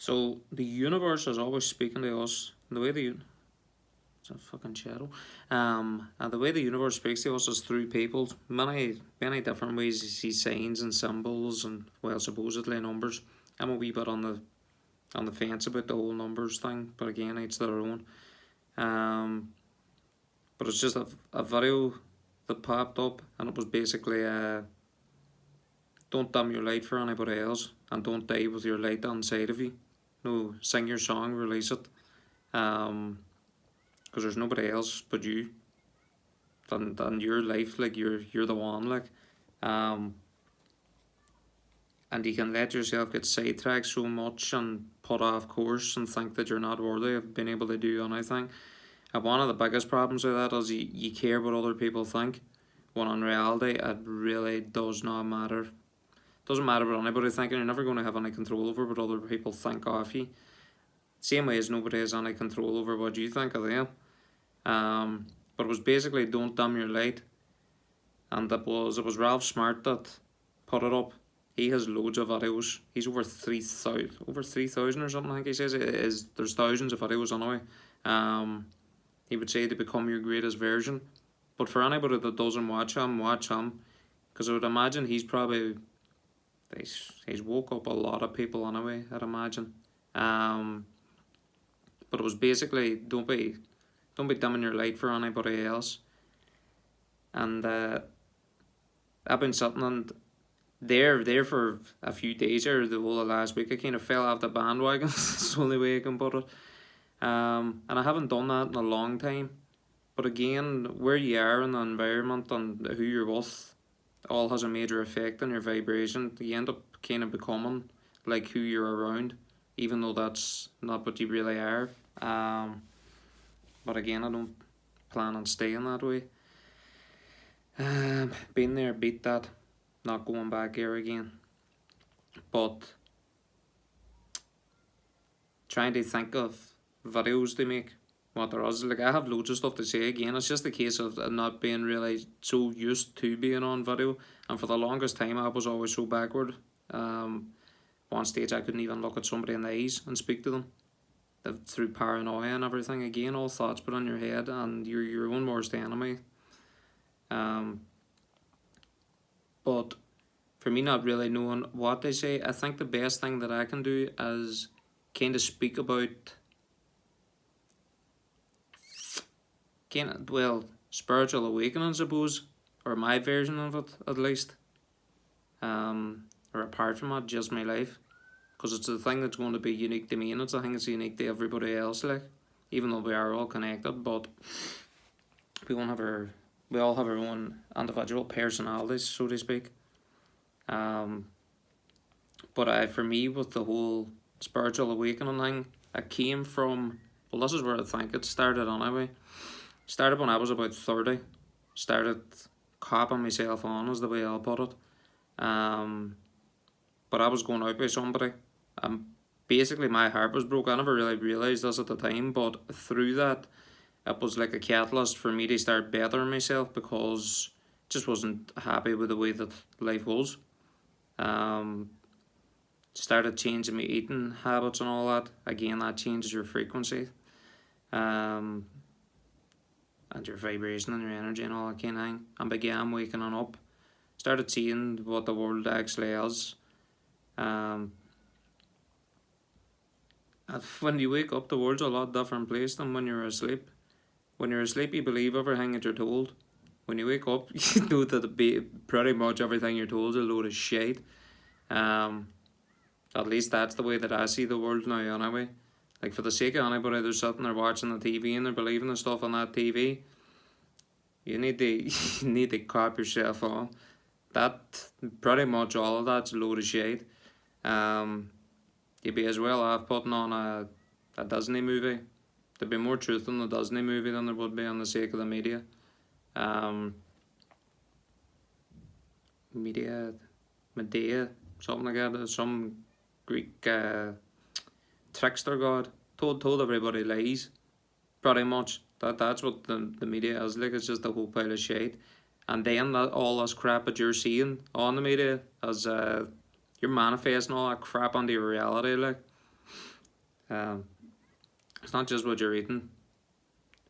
So the universe is always speaking to us. The way it's a fucking shadow. And the way the universe speaks to us is through people. Many different ways. You see signs and symbols and well, supposedly numbers. I'm a wee bit on the fence about the whole numbers thing, but again, each their own. Um, but it's just a video that popped up, and it was basically don't dim your light for anybody else, and don't die with your light inside of you. No, sing your song, release it. Because there's nobody else but you. Than your life, like you're the one, like, um, and you can let yourself get sidetracked so much and put off course and think that you're not worthy of being able to do anything. And one of the biggest problems with that is you care what other people think, when in reality it really does not matter. It doesn't matter what anybody thinking. You're never going to have any control over what other people think of you. Same way as nobody has any control over what you think of them. But it was basically don't dim your light, and it was Ralph Smart that put it up. He has loads of videos. He's over 3,000 or something. I think he says it is. There's thousands of videos anyway. He would say to become your greatest version. But for anybody that doesn't watch him, because I would imagine he's probably he's woke up a lot of people anyway. I'd imagine. But it was basically don't be dimming your light for anybody else. And I've been sitting and there for a few days or the whole of last week. I kind of fell off the bandwagon. That's the only way I can put it. And I haven't done that in a long time. But again, where you are in the environment and who you're with all has a major effect on your vibration. You end up kind of becoming like who you're around, even though that's not what you really are. But again, I don't plan on staying that way. Been there, beat that, not going back here again. But trying to think of videos to make, what there is. Like, I have loads of stuff to say again. It's just a case of not being really so used to being on video. And for the longest time, I was always so backward. One stage, I couldn't even look at somebody in the eyes and speak to them. Through paranoia and everything. Again, all thoughts put on your head, and you're your own worst enemy. But for me, not really knowing what they say, I think the best thing that I can do is kind of speak about spiritual awakening, I suppose, or my version of it at least. Or apart from that, just my life, because it's the thing that's going to be unique to me, and it's the thing that's unique to everybody else. Like, even though we are all connected, but we all have our own individual personalities, so to speak. But for me, with the whole spiritual awakening thing, I came from, well, this is where I think it started anyway. Started when I was about 30. Started copping myself on, is the way I'll put it. But I was going out with somebody, and basically my heart was broke. I never really realised this at the time, but through that, it was like a catalyst for me to start bettering myself, because I just wasn't happy with the way that life was. Started changing my eating habits and all that. Again, that changes your frequency, and your vibration and your energy and all that kind of thing. And began waking up. Started seeing what the world actually is. And when you wake up, the world's a lot different place than when you're asleep. When you're asleep, you believe everything that you're told. When you wake up, you know that pretty much everything you're told is a load of shit. At least that's the way that I see the world now, anyway. Like, for the sake of anybody that's sitting there watching the TV and they're believing the stuff on that TV, you need to cop yourself on. That, pretty much all of that's a load of shit. You'd be as well off putting on a Disney movie. There'd be more truth in the Disney movie than there would be on the sake of the media. Medea, something like that. Some Greek trickster god told everybody lies. Pretty much. That's what the media is like. It's just a whole pile of shit. And then all this crap that you're seeing on the media is you're manifesting all that crap onto your reality, like. Um, it's not just what you're eating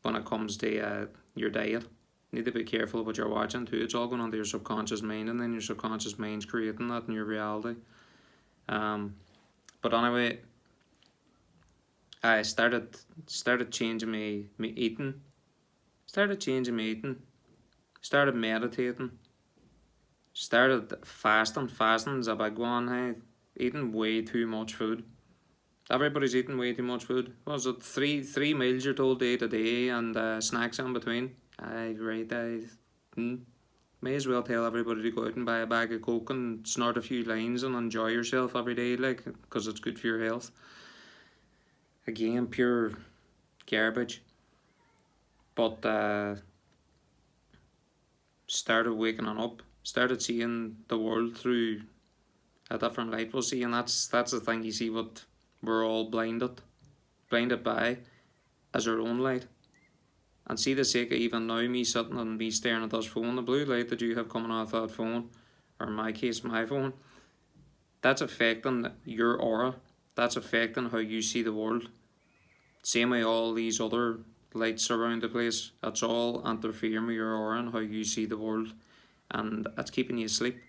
when it comes to your diet. You need to be careful what you're watching too. It's all going onto your subconscious mind, and then your subconscious mind's creating that in your reality. But anyway, I started changing me eating. Started changing me eating. Started meditating. Started fasting. Fasting is a big one. Hey, eating way too much food. Everybody's eating way too much food. What was it, three meals you're told to eat a day, and snacks in between? Aye, right. May as well tell everybody to go out and buy a bag of coke and snort a few lines and enjoy yourself every day, like, because it's good for your health. Again, pure garbage. But started waking up, started seeing the world through a different light. We'll see, and that's the thing. You see what we're all blinded by is our own light. And see the sake of even now me sitting and me staring at this phone, the blue light that you have coming off that phone, or in my case my phone, that's affecting your aura. That's affecting how you see the world. Same way all these other lights around the place, it's all interfering with your aura and how you see the world, and it's keeping you asleep.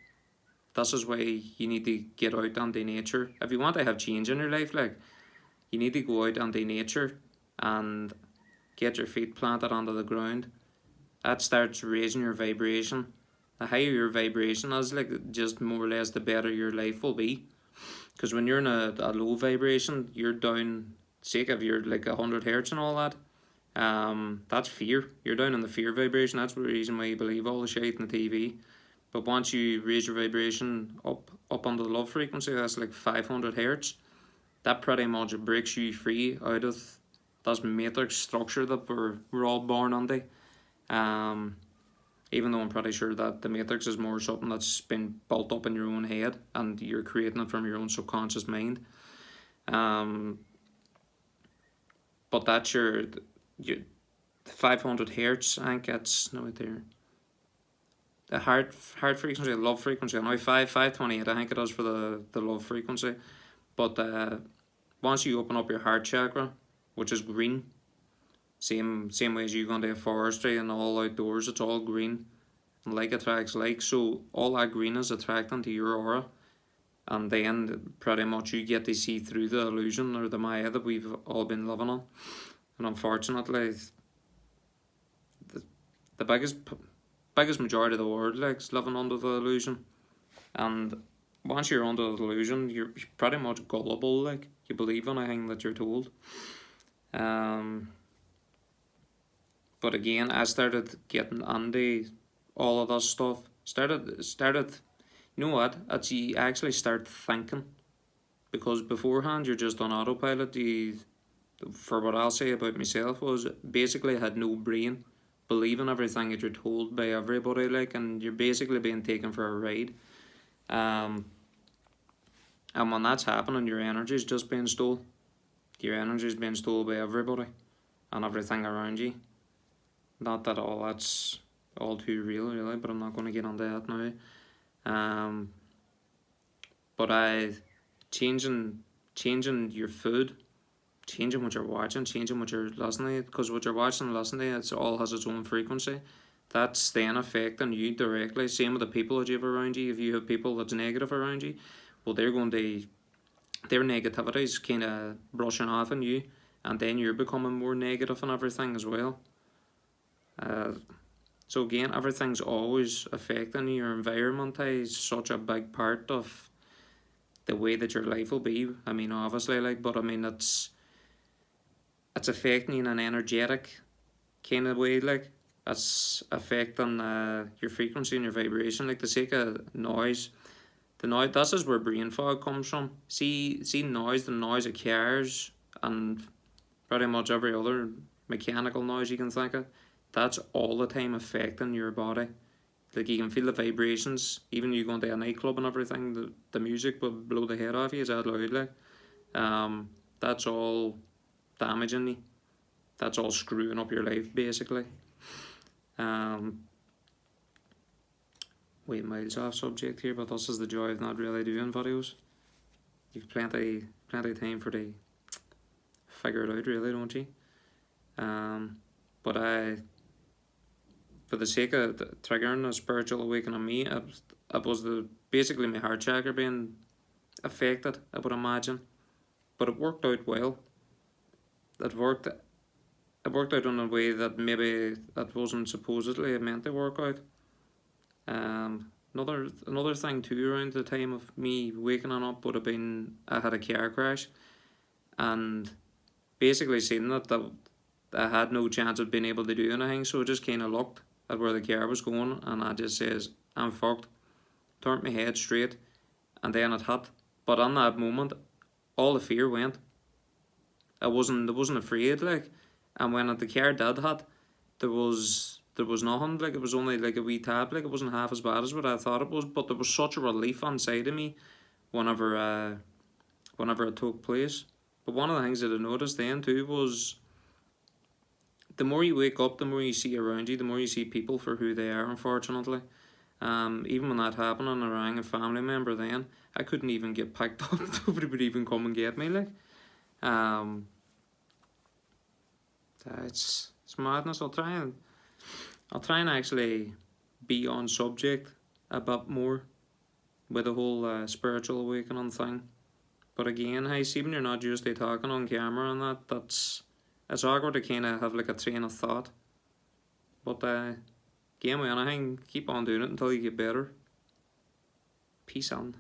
This is why you need to get out into nature. If you want to have change in your life, like, you need to go out into nature and get your feet planted onto the ground. That starts raising your vibration. The higher your vibration is, like, just more or less the better your life will be. Because when you're in a low vibration, you're down, sake if you're like 100 hertz and all that, that's fear. You're down in the fear vibration. That's the reason why you believe all the shit in the TV. But once you raise your vibration up onto the love frequency, that's like 500 hertz. That pretty much breaks you free out of this matrix structure that we're all born under. Even though I'm pretty sure that the matrix is more something that's been built up in your own head and you're creating it from your own subconscious mind. But that's your 500 hertz. I think it's no right there. The heart frequency, the love frequency. Now 528. I think it is for the love frequency. But once you open up your heart chakra, which is green, same way as you go into a forestry and all outdoors, it's all green. And like attracts like, so all that green is attracting to your aura. And then pretty much you get to see through the illusion or the Maya that we've all been living on. And unfortunately, the biggest majority of the world, like, is living under the illusion. And once you're under the illusion, you're pretty much gullible. Like, you believe anything that you're told. But again, I started getting into all of this stuff. Started. You know what? It's you actually start thinking, because beforehand you're just on autopilot. For what I'll say about myself was basically I had no brain, believing everything that you're told by everybody, like, and you're basically being taken for a ride. And when that's happening, your energy is just being stolen. Your energy is being stolen by everybody and everything around you. Not that all that's all too real, really, but I'm not going to get on that now. But changing your food, changing what you're watching, changing what you're listening to, because what you're watching and listening to, it all has its own frequency. That's then affecting you directly. Same with the people that you have around you. If you have people that's negative around you, well, they're going to, their negativity is kind of brushing off on you, and then you're becoming more negative and everything as well. So again, everything's always affecting your environment. Is such a big part of the way that your life will be. I mean, obviously, like, but I mean, it's affecting you in an energetic kind of way. Like, it's affecting your frequency and your vibration. Like, the sake of noise, the noise. This is where brain fog comes from. See noise, the noise of cars, and pretty much every other mechanical noise you can think of. That's all the time affecting your body. Like, you can feel the vibrations. Even you go into a nightclub and everything, the music will blow the head off you. Is that loud? Like, that's all damaging you. That's all screwing up your life, basically. Way miles off subject here, but this is the joy of not really doing videos. You've plenty of time for the figure it out, really, don't you? But for the sake of triggering a spiritual awakening on me, it was basically my heart chakra being affected, I would imagine. But it worked out well. It worked out in a way that maybe that wasn't supposedly meant to work out. Another thing too around the time of me waking up would have been I had a car crash, and basically seeing that I had no chance of being able to do anything, so I just kind of looked at where the car was going, and I just says, I'm fucked, turned my head straight, and then it hit. But in that moment, all the fear went. I wasn't afraid, like, and when the car did hit, there was nothing, like, it was only like a wee tap, like, it wasn't half as bad as what I thought it was, but there was such a relief inside of me whenever it took place. But one of the things that I noticed then too was the more you wake up, the more you see around you, the more you see people for who they are, unfortunately. Even when that happened and I rang a family member then, I couldn't even get picked up. Nobody would even come and get me, like. It's madness. I'll try and actually be on subject a bit more with the whole spiritual awakening thing. But again, hey, see when you're not usually talking on camera and it's awkward to kind of have like a train of thought. But game with anything, keep on doing it until you get better. Peace on.